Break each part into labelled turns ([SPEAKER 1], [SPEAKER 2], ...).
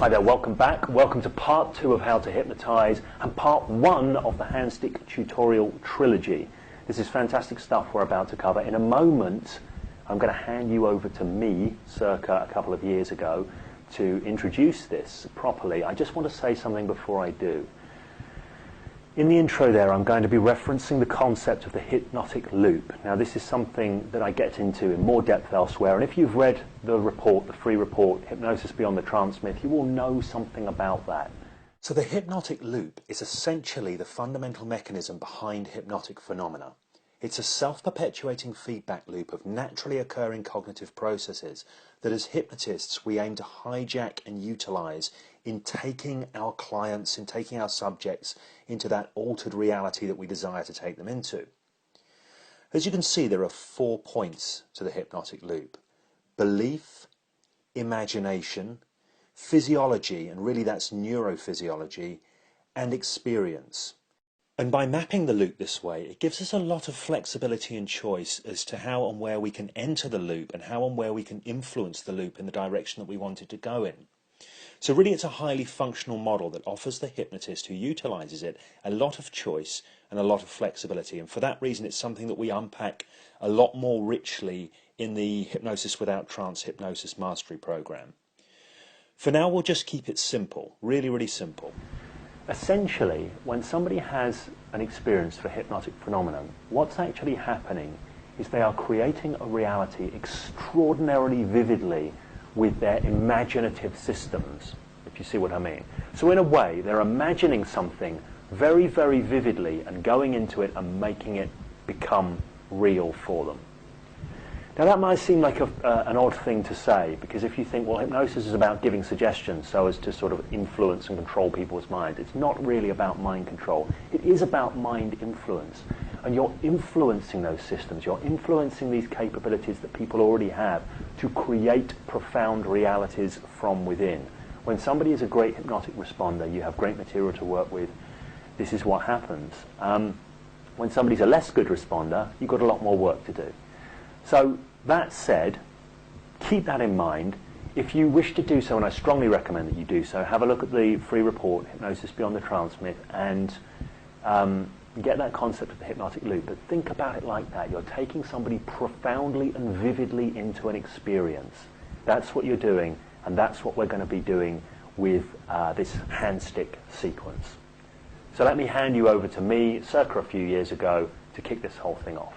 [SPEAKER 1] Hi there, welcome back. Welcome to part 2 of How to Hypnotize and part 1 of the Handstick tutorial trilogy. This is fantastic stuff we're about to cover. In a moment, I'm going to hand you over to me, circa a couple of years ago, to introduce this properly. I just want to say something before I do. In the intro there, I'm going to be referencing the concept of the hypnotic loop. Now, this is something that I get into in more depth elsewhere, and if you've read the report, the free report, Hypnosis Beyond the Trance Myth, you will know something about that. So the hypnotic loop is essentially the fundamental mechanism behind hypnotic phenomena. It's a self-perpetuating feedback loop of naturally occurring cognitive processes that as hypnotists we aim to hijack and utilize in taking our clients, in taking our subjects into that altered reality that we desire to take them into. As you can see, there are 4 points to the hypnotic loop: belief, imagination, physiology, and really that's neurophysiology, and experience. And by mapping the loop this way, it gives us a lot of flexibility and choice as to how and where we can enter the loop and how and where we can influence the loop in the direction that we want it to go in. So really it's a highly functional model that offers the hypnotist who utilizes it a lot of choice and a lot of flexibility. And for that reason, it's something that we unpack a lot more richly in the Hypnosis Without Trance Hypnosis Mastery program. For now, we'll just keep it simple, really, really simple. Essentially, when somebody has an experience for hypnotic phenomenon, what's actually happening is they are creating a reality extraordinarily vividly with their imaginative systems, if you see what I mean. So in a way, they're imagining something very, very vividly and going into it and making it become real for them. Now that might seem like an odd thing to say, because if you think, well, hypnosis is about giving suggestions so as to sort of influence and control people's minds. It's not really about mind control. It is about mind influence. And you're influencing those systems. You're influencing these capabilities that people already have to create profound realities from within. When somebody is a great hypnotic responder, you have great material to work with. This is what happens. When somebody's a less good responder, you've got a lot more work to do. So that said, keep that in mind. If you wish to do so, and I strongly recommend that you do so, have a look at the free report, Hypnosis Beyond the Trance Myth, and get that concept of the hypnotic loop. But think about it like that. You're taking somebody profoundly and vividly into an experience. That's what you're doing, and that's what we're going to be doing with this handstick sequence. So let me hand you over to me, circa a few years ago, to kick this whole thing off.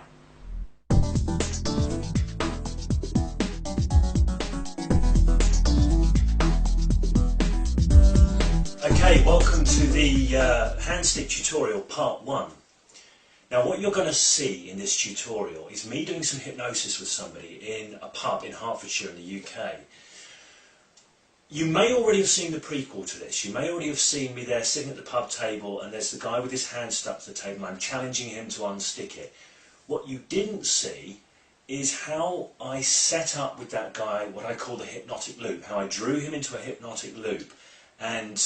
[SPEAKER 1] Okay, welcome to the handstick tutorial part 1. Now what you're going to see in this tutorial is me doing some hypnosis with somebody in a pub in Hertfordshire in the UK. You may already have seen the prequel to this. You may already have seen me there sitting at the pub table and there's the guy with his hand stuck to the table and I'm challenging him to unstick it. What you didn't see is how I set up with that guy what I call the hypnotic loop, how I drew him into a hypnotic loop and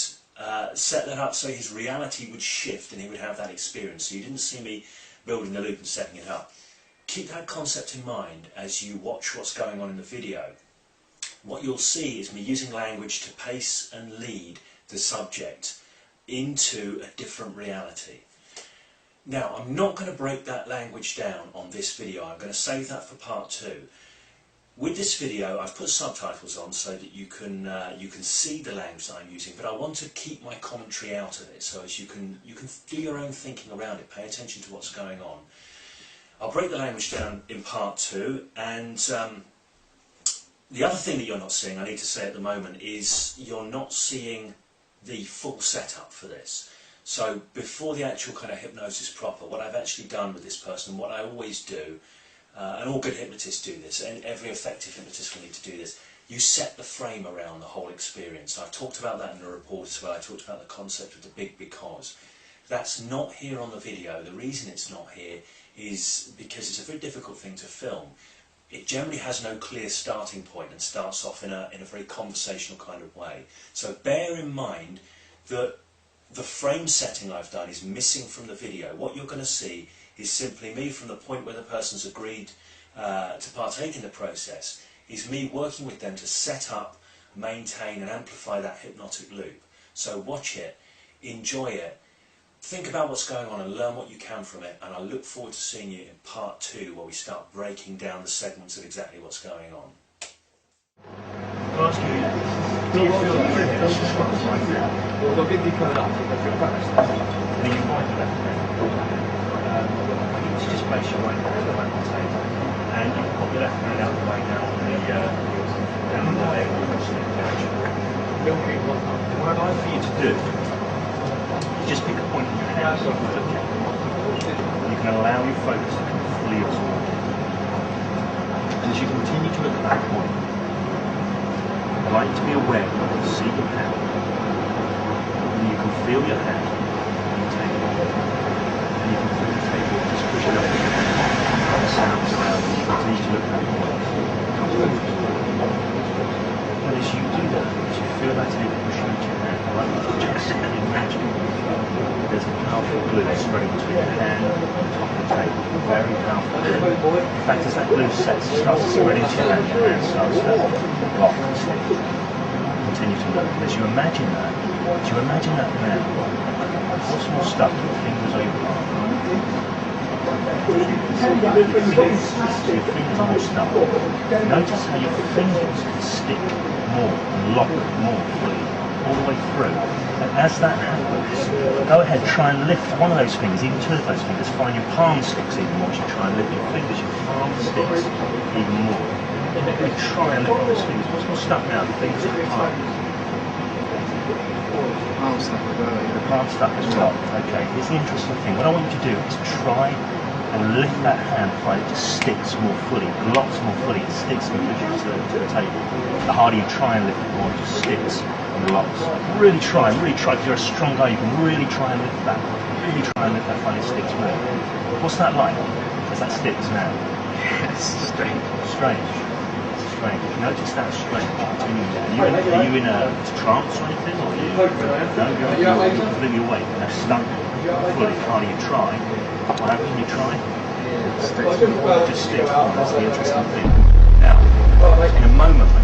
[SPEAKER 1] set that up so his reality would shift and he would have that experience. So you didn't see me building the loop and setting it up. Keep that concept in mind as you watch what's going on in the video. What you'll see is me using language to pace and lead the subject into a different reality. Now, I'm not going to break that language down on this video. I'm going to save that for part 2. With this video, I've put subtitles on so that you can see the language that I'm using, but I want to keep my commentary out of it, so as you can do your own thinking around it, pay attention to what's going on. I'll break the language down in part 2, and the other thing that you're not seeing, I need to say at the moment, is you're not seeing the full setup for this. So before the actual kind of hypnosis proper, what I've actually done with this person, what I always do, and all good hypnotists do this, and every effective hypnotist will need to do this, you set the frame around the whole experience. I've talked about that in the report as well. I talked about the concept of the big because. That's not here on the video. The reason it's not here is because it's a very difficult thing to film. It generally has no clear starting point and starts off in a very conversational kind of way. So bear in mind that the frame setting I've done is missing from the video. What you're going to see is simply me from the point where the person's agreed to partake in the process, is me working with them to set up
[SPEAKER 2] maintain and amplify that hypnotic loop. So watch it, enjoy it, think about what's going on and learn what you can from it, and I look forward to seeing you in part 2 where we start breaking down the segments of exactly what's going on. I'll ask you, do you feel that you're in strong right now? Well, I'll give you coming up. Are you right or left hand? I need to just place your right hand around the table, and you can put your left hand out the way down the leg or the direction. What I'd like for you to do is just pick a point in your hand so you can look at it. You can allow your focus to come fully absorbed. And as you continue to look at that point, I'd like you to be aware that you can see your hand, and you can feel your hand on the table, and you can feel the table just push it up the sounds around as you continue to look at that point. And as you do that, as you feel that table pushing into your hand, I'd like you to just imagine there's a powerful glue spreading between your hand and the top of the table. Very powerful glue. In fact, as that glue starts to spread into your hand starts to lock and stick. Continue to look. As you imagine that now, what's more stuck, your fingers or your palm? Your fingers are more stuck. Notice how your fingers can stick more and lock more fully all the way through. And as that happens, go ahead, try and lift one of those fingers, even two of those fingers. Find your palm sticks even more. As you try and lift your fingers, your palm sticks even more. Really try and lift those fingers. What's more stuck now? The fingers or the palm?
[SPEAKER 3] Palm stuck as well.
[SPEAKER 2] The palm stuck as well. Okay, here's the interesting thing. What I want you to do is try and lift that hand, find it just sticks more fully, locks more fully, it sticks and pushes to the table. The harder you try and lift it more, it just sticks and locks. Really try. If you're a strong guy, you can really try and lift that. Really try and lift that, find it sticks more. What's that like as that sticks now?
[SPEAKER 3] It's strange.
[SPEAKER 2] Strange. Notice that strange. Are you in a trance or anything? Or you're completely awake and they're stuck fully. The harder you try, what happens when you try?
[SPEAKER 3] It just sticks.
[SPEAKER 2] It just sticks more. That's the interesting thing. Now, in a moment when